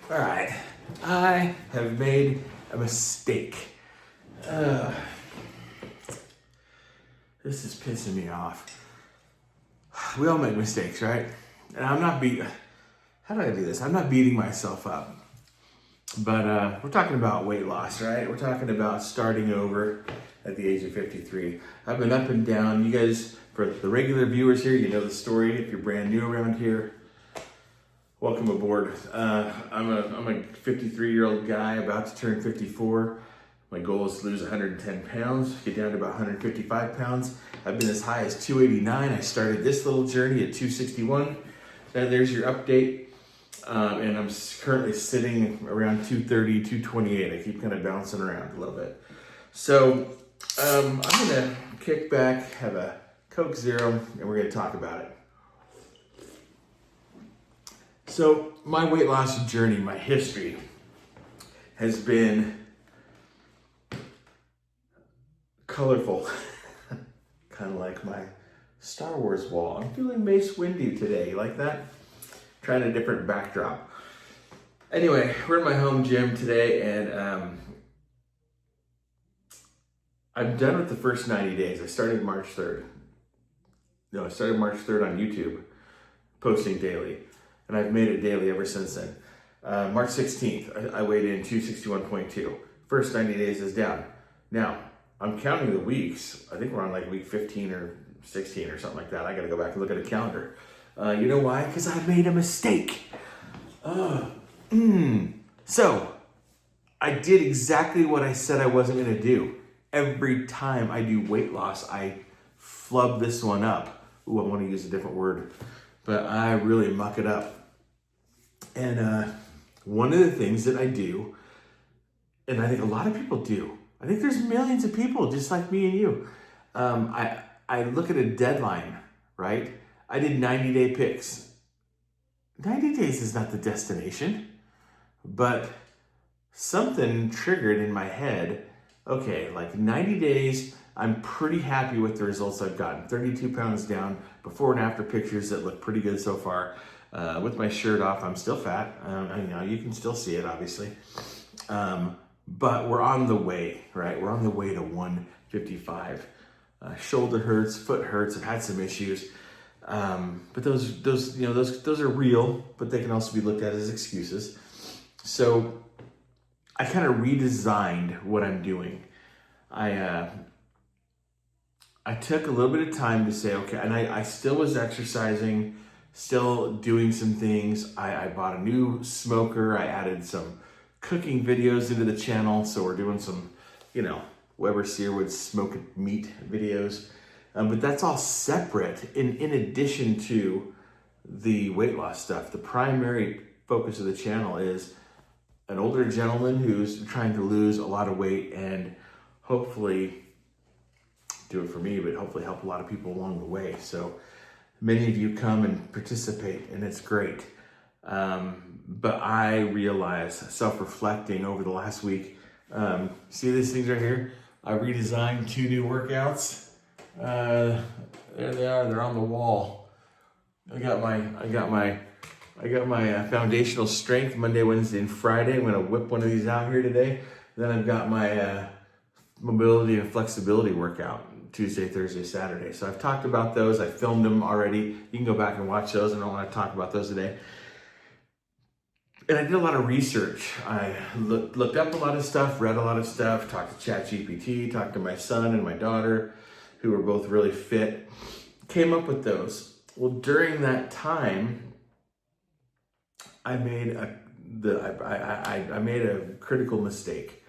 All right, I have made a mistake. This is pissing me off. We all make mistakes, right? And I'm not how do I do this? I'm not beating myself up. But we're talking about weight loss, right? We're talking about starting over at the age of 53. I've been up and down. You guys, for the regular viewers here, you know the story. If you're brand new around here, welcome aboard. I'm a 53-year-old guy about to turn 54. My goal is to lose 110 pounds, get down to about 155 pounds. I've been as high as 289. I started this little journey at 261. There's your update. And I'm currently sitting around 230, 228. I keep kind of bouncing around a little bit. So I'm gonna kick back, have a Coke Zero, and we're gonna talk about it. So my weight loss journey, my history, has been colorful, kind of like my Star Wars wall. I'm feeling Mace Windu today, you like that? Trying a different backdrop. Anyway, we're in my home gym today, and I'm done with the first 90 days. I started March 3rd. I started March 3rd on YouTube, posting daily. And I've made it daily ever since then. March 16th, I weighed in 261.2. First 90 days is down. Now, I'm counting the weeks. I think we're on like week 15 or 16 or something like that. I gotta go back and look at a calendar. You know why? Because I made a mistake. So, I did exactly what I said I wasn't gonna do. Every time I do weight loss, I flub this one up. Ooh, I wanna use a different word. But I really muck it up. And one of the things that I do, and I think a lot of people do, I think there's millions of people just like me and you. I look at a deadline, right? I did 90-day picks. 90 days is not the destination, but something triggered in my head. Okay, like 90 days, I'm pretty happy with the results I've gotten. 32 pounds down, before and after pictures that look pretty good so far. With my shirt off, I'm still fat. You can still see it, obviously. But we're on the way, right? We're on the way to 155. Shoulder hurts, foot hurts. I've had some issues. But those are real, but they can also be looked at as excuses. So I kind of redesigned what I'm doing. I took a little bit of time to say, okay, and I still was exercising, still doing some things. I bought a new smoker. I added some cooking videos into the channel. So we're doing some, Weber Searwood smoked meat videos. But that's all separate in addition to the weight loss stuff. The primary focus of the channel is an older gentleman who's trying to lose a lot of weight and hopefully do it for me, but hopefully help a lot of people along the way. So many of you come and participate, and it's great. But I realized, self-reflecting over the last week, see these things right here? I redesigned 2 new workouts. There they are. They're on the wall. I got my foundational strength Monday, Wednesday, and Friday. I'm gonna whip one of these out here today. Then I've got my mobility and flexibility workout Tuesday, Thursday, Saturday. So I've talked about those. I filmed them already. You can go back and watch those. I don't want to talk about those today. And I did a lot of research. I looked up a lot of stuff, read a lot of stuff, talked to ChatGPT, talked to my son and my daughter, who are both really fit, came up with those. Well, during that time, I made a critical mistake.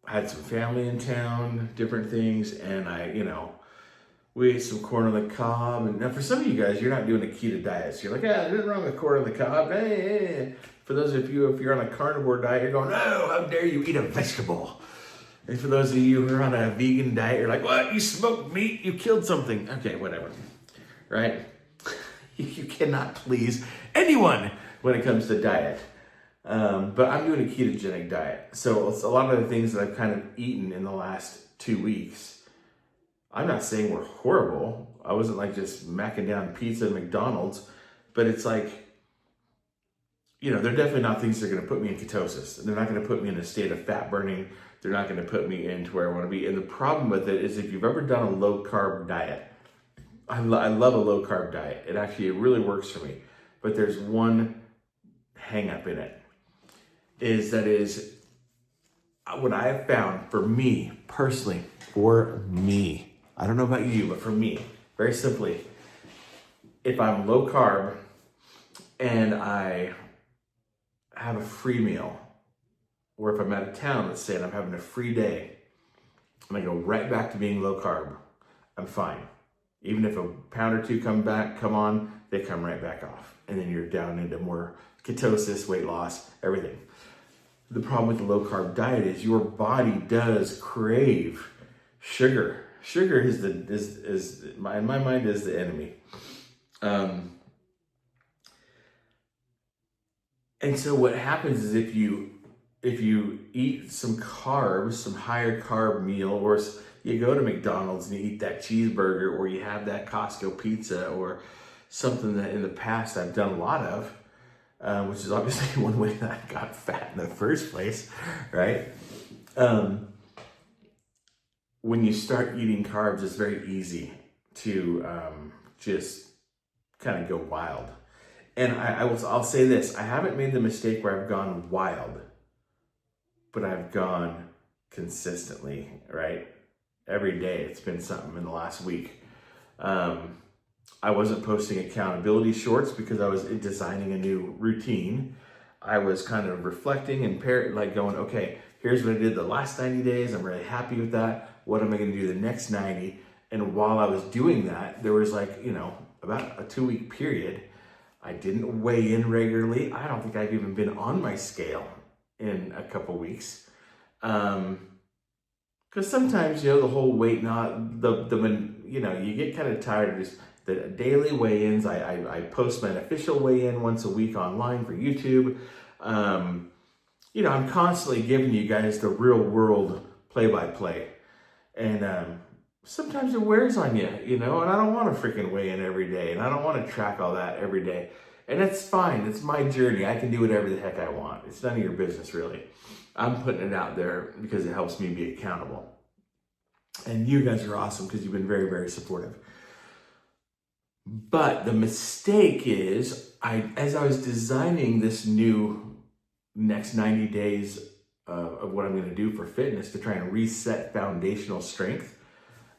I had some family in town, different things, and we ate some corn on the cob. And now for some of you guys, you're not doing a keto diet. So you're like, there's nothing wrong with corn on the cob. Hey. For those of you, if you're on a carnivore diet, you're going, no, how dare you eat a vegetable? And for those of you who are on a vegan diet, you're like, what? You smoked meat? You killed something. Okay, whatever, right? You cannot please anyone when it comes to diet. But I'm doing a ketogenic diet. So it's a lot of the things that I've kind of eaten in the last 2 weeks. I'm not saying we're horrible. I wasn't like just macking down pizza at McDonald's, but it's like they're definitely not things that are going to put me in ketosis. They're not going to put me in a state of fat burning. They're not going to put me into where I want to be. And the problem with it is if you've ever done a low carb diet, I love a low carb diet. It really works for me. But there's one hang up in it. What I have found for me personally, I don't know about you, but for me, very simply, if I'm low carb and I have a free meal, or if I'm out of town, let's say, and I'm having a free day, and I go right back to being low carb, I'm fine. Even if a pound or two come on, they come right back off. And then you're down into more ketosis, weight loss, everything. The problem with the low carb diet is your body does crave sugar. Sugar is in my mind is the enemy. And so what happens is if you eat some carbs, some higher carb meal, or you go to McDonald's and you eat that cheeseburger, or you have that Costco pizza, or something that in the past I've done a lot of, which is obviously one way that I got fat in the first place, right? When you start eating carbs, it's very easy to just kind of go wild. And I'll say this, I haven't made the mistake where I've gone wild, but I've gone consistently, right? Every day, it's been something in the last week. I wasn't posting accountability shorts because I was designing a new routine. I was kind of reflecting and going, okay, here's what I did the last 90 days. I'm really happy with that. What am I going to do the next 90? And while I was doing that, there was about a 2-week period. I didn't weigh in regularly. I don't think I've even been on my scale in a couple weeks. Because sometimes, the whole weight, you get kind of tired of just the daily weigh-ins. I post my official weigh-in once a week online for YouTube. I'm constantly giving you guys the real world play-by-play. And sometimes it wears on you, and I don't want to freaking weigh in every day, and I don't want to track all that every day. And that's fine. It's my journey. I can do whatever the heck I want. It's none of your business, really. I'm putting it out there because it helps me be accountable. And you guys are awesome because you've been very, very supportive. But the mistake is, as I was designing this new next 90 days of what I'm going to do for fitness to try and reset foundational strength,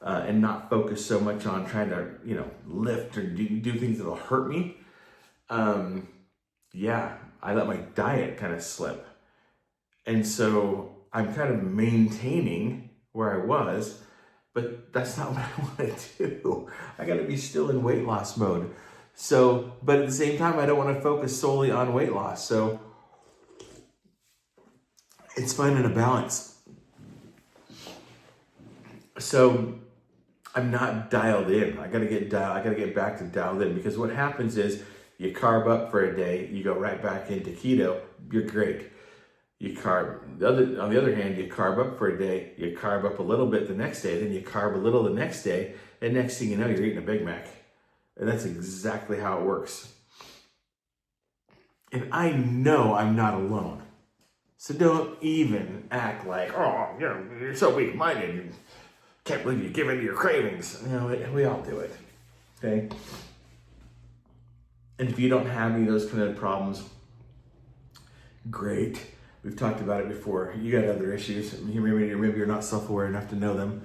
and not focus so much on trying to, lift or do things that'll hurt me. I let my diet kind of slip. And so I'm kind of maintaining where I was, but that's not what I want to do. I got to be still in weight loss mode. So, but at the same time, I don't want to focus solely on weight loss. So it's finding a balance. So I'm not dialed in. I gotta get back to dialed in, because what happens is you carb up for a day, you go right back into keto, you're great. You carb, on the other hand, you carb up for a day, you carb up a little bit the next day, then you carb a little the next day, and next thing you know, you're eating a Big Mac. And that's exactly how it works. And I know I'm not alone. So don't even act like, oh, you're so weak-minded. You can't believe you give in to your cravings. We all do it, okay? And if you don't have any of those kind of problems, great. We've talked about it before. You got other issues. Maybe you're not self-aware enough to know them.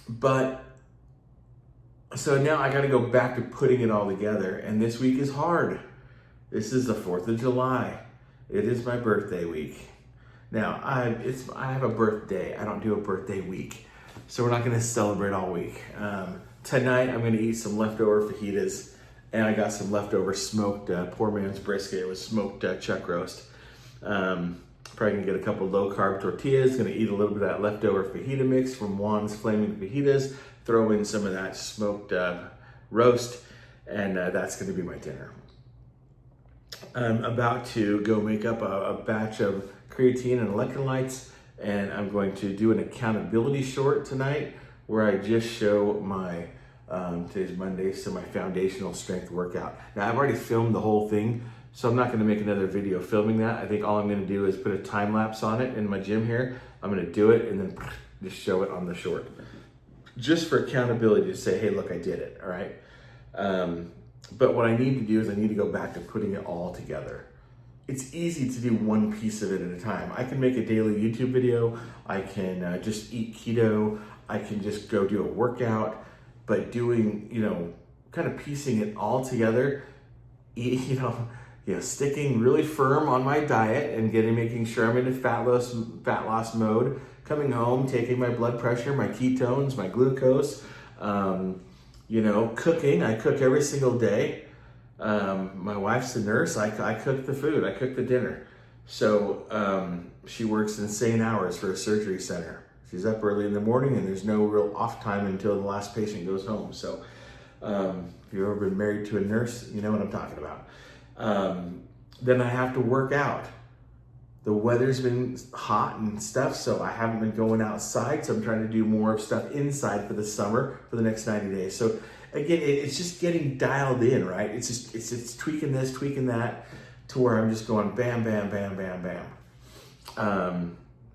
But so now I got to go back to putting it all together. And this week is hard. This is the 4th of July. It is my birthday week. Now, I have a birthday. I don't do a birthday week. So we're not going to celebrate all week. Tonight, I'm going to eat some leftover fajitas. And I got some leftover smoked poor man's brisket. It was smoked chuck roast. Probably going to get a couple low-carb tortillas. Going to eat a little bit of that leftover fajita mix from Juan's Flaming Fajitas. Throw in some of that smoked roast. And that's going to be my dinner. I'm about to go make up a batch of creatine and electrolytes, and I'm going to do an accountability short tonight where I just show my Today's Monday, so my foundational strength workout. Now I've already filmed the whole thing, so I'm not going to make another video filming that. I think all I'm going to do is put a time lapse on it in my gym here. I'm going to do it and then just show it on the short, just for accountability to say, hey, look, I did it. All right. But what I need to do is I need to go back to putting it all together. It's easy to do one piece of it at a time. I can make a daily YouTube video. I can just eat keto. I can just go do a workout. But doing, kind of piecing it all together, sticking really firm on my diet and making sure I'm in a fat loss mode, coming home, taking my blood pressure, my ketones, my glucose, cooking. I cook every single day. My wife's a nurse. I cook the food. I cook the dinner. So she works insane hours for a surgery center. She's up early in the morning and there's no real off time until the last patient goes home. So if you've ever been married to a nurse, you know what I'm talking about. Then I have to work out. The weather's been hot and stuff, so I haven't been going outside. So I'm trying to do more of stuff inside for the summer for the next 90 days. So again, it's just getting dialed in, right? It's tweaking this, tweaking that, to where I'm just going bam, bam, bam, bam, bam.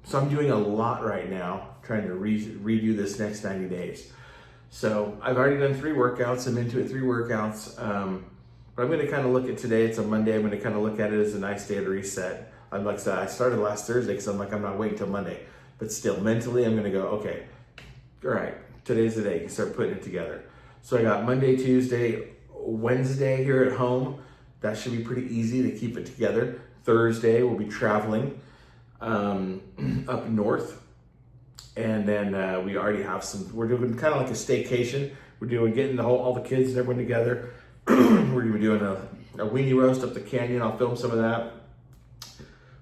So I'm doing a lot right now, trying to redo this next 90 days. So I've already done 3 workouts. I'm into it, 3 workouts. But I'm going to kind of look at today. It's a Monday. I'm going to kind of look at it as a nice day to reset. Like I said, I started last Thursday because I'm not waiting till Monday. But still, mentally, I'm going to go, okay, all right, today's the day. You start putting it together. So I got Monday, Tuesday, Wednesday here at home. That should be pretty easy to keep it together. Thursday, we'll be traveling up north, and then we already have we're doing kind of like a staycation. We're getting all the kids and everyone together. We're gonna be doing a weenie roast up the canyon. I'll film some of that.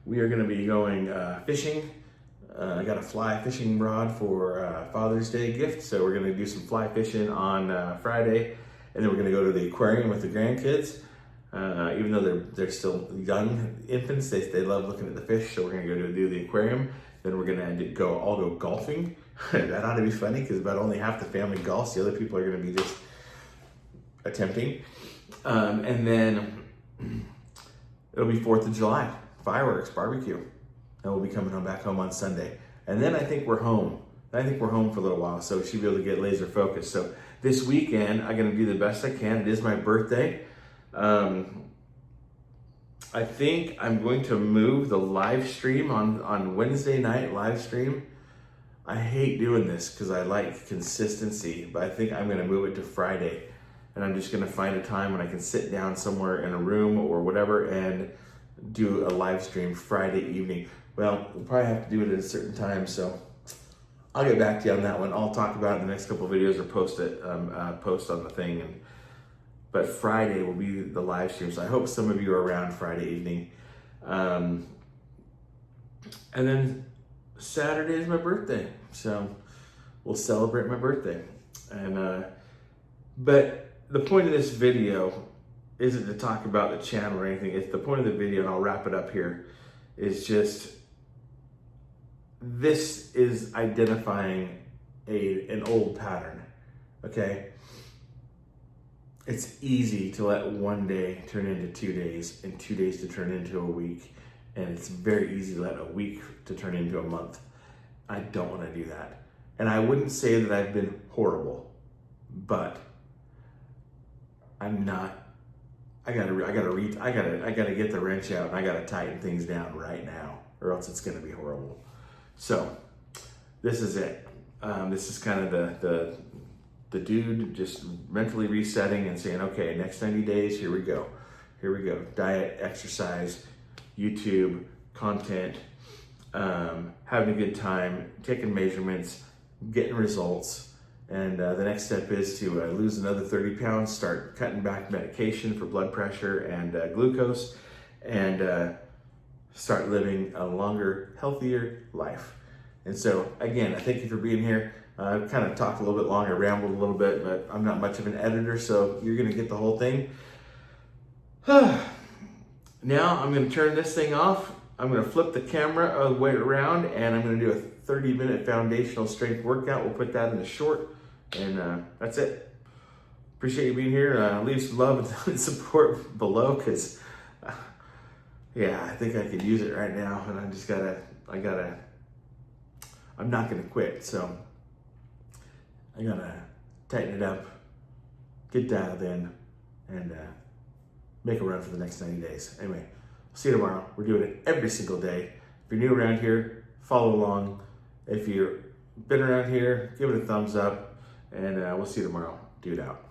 We are gonna be going fishing. I got a fly fishing rod for Father's Day gift, so we're gonna do some fly fishing on Friday, and then we're gonna go to the aquarium with the grandkids. Even though they're still young infants, they love looking at the fish. So we're gonna go do the aquarium. Then we're gonna all go golfing. That ought to be funny because about only half the family golfs. The other people are gonna be just attempting. And then it'll be 4th of July, fireworks, barbecue. And we'll be coming back home on Sunday. And then I think we're home. For a little while, so we should be able to get laser focused. So this weekend, I'm gonna do the best I can. It is my birthday. I think I'm going to move the live stream on Wednesday night live stream. I hate doing this because I like consistency, but I think I'm going to move it to Friday, and I'm just going to find a time when I can sit down somewhere in a room or whatever and do a live stream Friday evening. Well, we'll probably have to do it at a certain time, so I'll get back to you on that one. I'll talk about it in the next couple of videos or post on the thing. But Friday will be the live stream, so I hope some of you are around Friday evening. And then Saturday is my birthday, so we'll celebrate my birthday. And but the point of this video isn't to talk about the channel or anything. It's the point of the video, and I'll wrap it up here, is just this is identifying an old pattern, okay? It's easy to let one day turn into 2 days and 2 days to turn into a week. And it's very easy to let a week to turn into a month. I don't want to do that. And I wouldn't say that I've been horrible, but I'm not. I gotta get the wrench out, and I gotta tighten things down right now, or else it's gonna be horrible. So this is it. This is kind of the dude just mentally resetting and saying, okay, next 90 days, here we go. Diet, exercise, YouTube, content, having a good time, taking measurements, getting results. And the next step is to lose another 30 pounds, start cutting back medication for blood pressure and glucose, and start living a longer, healthier life. And so, again, I thank you for being here. I've kind of talked a little bit longer, rambled a little bit, but I'm not much of an editor, so you're going to get the whole thing. Now I'm going to turn this thing off. I'm going to flip the camera way around, and I'm going to do a 30-minute foundational strength workout. We'll put that in the short, and that's it. appreciate you being here. Leave some love and support below, because yeah, I think I could use it right now, and I'm not gonna quit, so I gotta tighten it up, get dialed in, and make a run for the next 90 days. Anyway, see you tomorrow. We're doing it every single day. If you're new around here, follow along. If you've been around here, give it a thumbs up, and we'll see you tomorrow. Dude out.